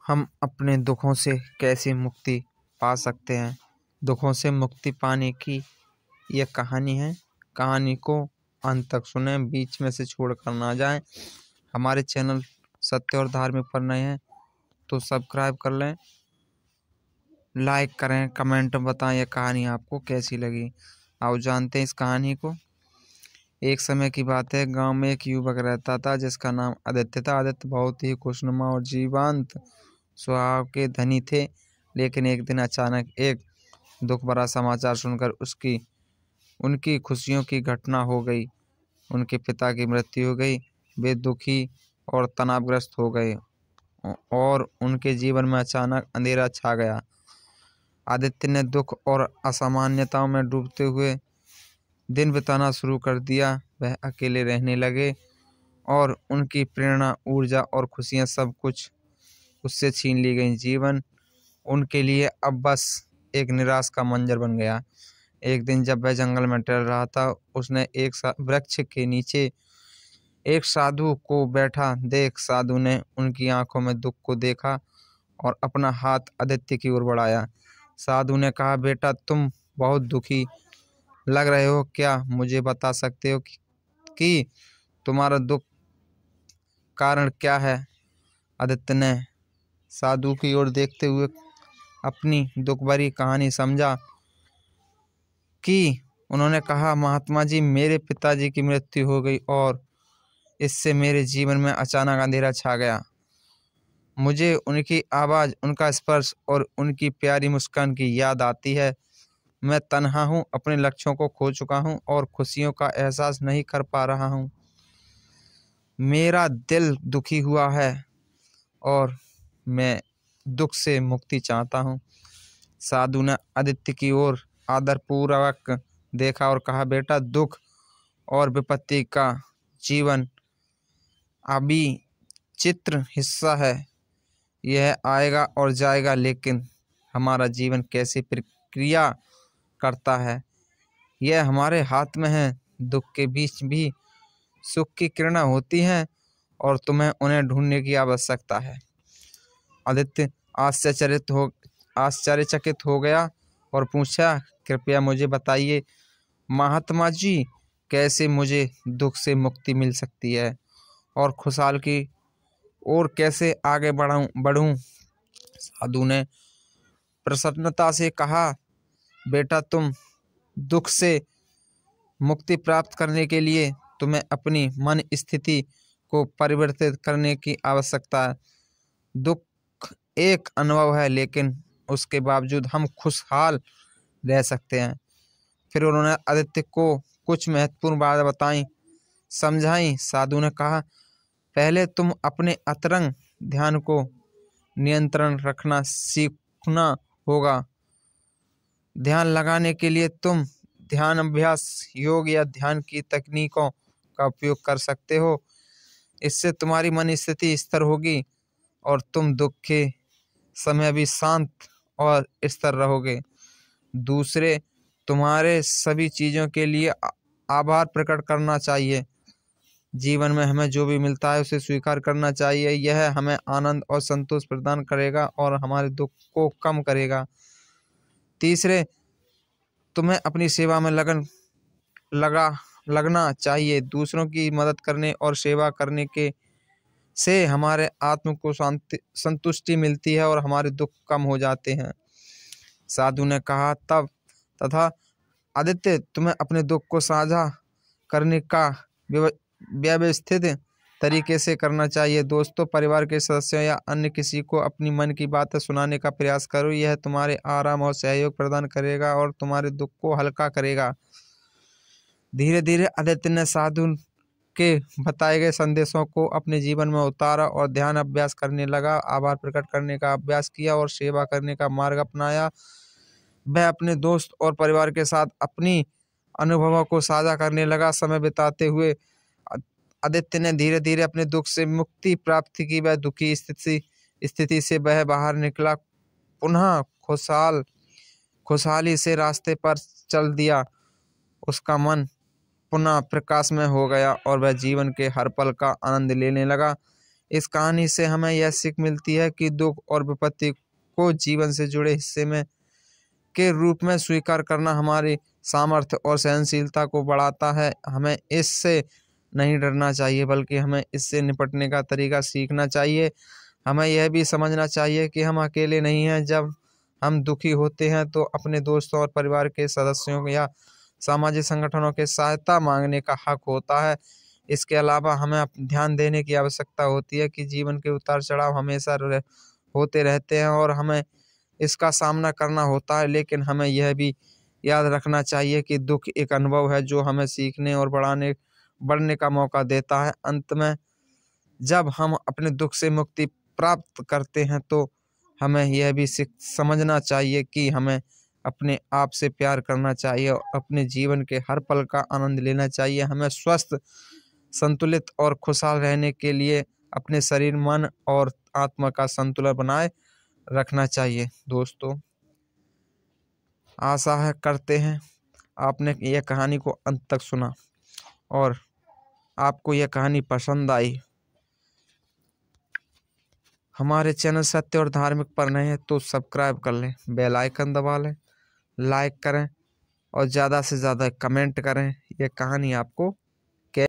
हम अपने दुखों से कैसे मुक्ति पा सकते हैं। दुखों से मुक्ति पाने की यह कहानी है। कहानी को अंत तक सुने, बीच में से छोड़कर ना जाएं। हमारे चैनल सत्य और धार्मिक पर नए हैं तो सब्सक्राइब कर लें, लाइक करें, कमेंट में बताएं यह कहानी आपको कैसी लगी। आओ जानते हैं इस कहानी को। एक समय की बात है, गांव में एक युवक रहता था जिसका नाम आदित्य था। आदित्य बहुत ही खुशनुमा और जीवंत स्वभाव के धनी थे, लेकिन एक दिन अचानक एक दुख भरा समाचार सुनकर उनकी खुशियों की घटना हो गई। उनके पिता की मृत्यु हो गई। वे दुखी और तनावग्रस्त हो गए और उनके जीवन में अचानक अंधेरा छा गया। आदित्य ने दुख और असामान्यताओं में डूबते हुए दिन बिताना शुरू कर दिया। वह अकेले रहने लगे और उनकी प्रेरणा, ऊर्जा और खुशियां सब कुछ उससे छीन ली गई। जीवन उनके लिए अब बस एक निराश का मंजर बन गया। एक दिन जब वह जंगल में टहल रहा था, उसने एक वृक्ष के नीचे एक साधु को बैठा देख साधु ने उनकी आंखों में दुख को देखा और अपना हाथ आदित्य की ओर बढ़ाया। साधु ने कहा, बेटा तुम बहुत दुखी लग रहे हो, क्या मुझे बता सकते हो कि तुम्हारा दुख कारण क्या है। आदित्य ने साधु की ओर देखते हुए अपनी दुख भरी कहानी समझा कि उन्होंने कहा, महात्मा जी, मेरे पिताजी की मृत्यु हो गई और इससे मेरे जीवन में अचानक अंधेरा छा गया। मुझे उनकी आवाज़, उनका स्पर्श और उनकी प्यारी मुस्कान की याद आती है। मैं तन्हा हूँ, अपने लक्ष्यों को खो चुका हूँ और खुशियों का एहसास नहीं कर पा रहा हूँ। मेरा दिल दुखी हुआ है और मैं दुख से मुक्ति चाहता हूँ। साधु ने आदित्य की ओर आदरपूर्वक देखा और कहा, बेटा दुख और विपत्ति का जीवन अभी चित्र हिस्सा है। यह आएगा और जाएगा, लेकिन हमारा जीवन कैसे प्रक्रिया करता है यह हमारे हाथ में है। दुख के बीच भी सुख की किरणें होती हैं और तुम्हें उन्हें ढूंढने की आवश्यकता है। आदित्य आश्चर्यचकित हो गया और पूछा, कृपया मुझे बताइए महात्मा जी, कैसे मुझे दुख से मुक्ति मिल सकती है और खुशहाल की ओर कैसे आगे बढ़ूं। साधु ने प्रसन्नता से कहा, बेटा तुम दुख से मुक्ति प्राप्त करने के लिए तुम्हें अपनी मन स्थिति को परिवर्तित करने की आवश्यकता है। दुख एक अनुभव है, लेकिन उसके बावजूद हम खुशहाल रह सकते हैं। फिर उन्होंने आदित्य को कुछ महत्वपूर्ण बातें बताई, समझाई। साधु ने कहा, पहले तुम अपने अंतरंग ध्यान को नियंत्रण रखना सीखना होगा। ध्यान लगाने के लिए तुम ध्यान अभ्यास, योग या ध्यान की तकनीकों का उपयोग कर सकते हो। इससे तुम्हारी मन स्थिति स्थिर होगी और तुम दुख के समय भी शांत और स्थिर रहोगे। दूसरे, तुम्हारे सभी चीज़ों के लिए आभार प्रकट करना चाहिए। जीवन में हमें जो भी मिलता है उसे स्वीकार करना चाहिए। यह हमें आनंद और संतोष प्रदान करेगा और हमारे दुख को कम करेगा। तीसरे, तुम्हें अपनी सेवा में लगना चाहिए। दूसरों की मदद करने और सेवा करने के से हमारे आत्म को संतुष्टि मिलती है और हमारे दुख कम हो जाते हैं। साधु ने कहा, तथा आदित्य, तुम्हें अपने दुख को साझा करने का व्यवस्थित तरीके से करना चाहिए। दोस्तों, परिवार के सदस्यों या अन्य किसी को अपनी मन की बातें सुनाने का प्रयास करो। यह तुम्हारे आराम और सहयोग प्रदान करेगा और तुम्हारे दुख को हल्का करेगा। धीरे धीरे आदित्य ने साधु के बताए गए संदेशों को अपने जीवन में उतारा और ध्यान अभ्यास करने लगा। आभार प्रकट करने का अभ्यास किया और सेवा करने का मार्ग अपनाया। वह अपने दोस्त और परिवार के साथ अपनी अनुभवों को साझा करने लगा। समय बिताते हुए आदित्य ने धीरे धीरे अपने दुख से मुक्ति प्राप्त की। वह दुखी स्थिति से वह बाहर निकला, पुनः खुशहाली से रास्ते पर चल दिया। उसका मन पुनः प्रकाशमय हो गया और वह जीवन के हर पल का आनंद लेने लगा। इस कहानी से हमें यह सीख मिलती है कि दुख और विपत्ति को जीवन से जुड़े हिस्से में के रूप में स्वीकार करना हमारी सामर्थ्य और सहनशीलता को बढ़ाता है। हमें इससे नहीं डरना चाहिए, बल्कि हमें इससे निपटने का तरीका सीखना चाहिए। हमें यह भी समझना चाहिए कि हम अकेले नहीं हैं। जब हम दुखी होते हैं तो अपने दोस्तों और परिवार के सदस्यों या सामाजिक संगठनों के सहायता मांगने का हक होता है। इसके अलावा हमें ध्यान देने की आवश्यकता होती है कि जीवन के उतार चढ़ाव हमेशा होते रहते हैं और हमें इसका सामना करना होता है। लेकिन हमें यह भी याद रखना चाहिए कि दुख एक अनुभव है जो हमें सीखने और बढ़ने का मौका देता है। अंत में जब हम अपने दुख से मुक्ति प्राप्त करते हैं तो हमें यह भी समझना चाहिए कि हमें अपने आप से प्यार करना चाहिए और अपने जीवन के हर पल का आनंद लेना चाहिए। हमें स्वस्थ, संतुलित और खुशहाल रहने के लिए अपने शरीर, मन और आत्मा का संतुलन बनाए रखना चाहिए। दोस्तों, आशा है करते हैं आपने यह कहानी को अंत तक सुना और आपको यह कहानी पसंद आई। हमारे चैनल सत्य और धार्मिक पर नए हैं तो सब्सक्राइब कर लें, बेल आइकन दबा लें, लाइक करें और ज़्यादा से ज़्यादा कमेंट करें। यह कहानी आपको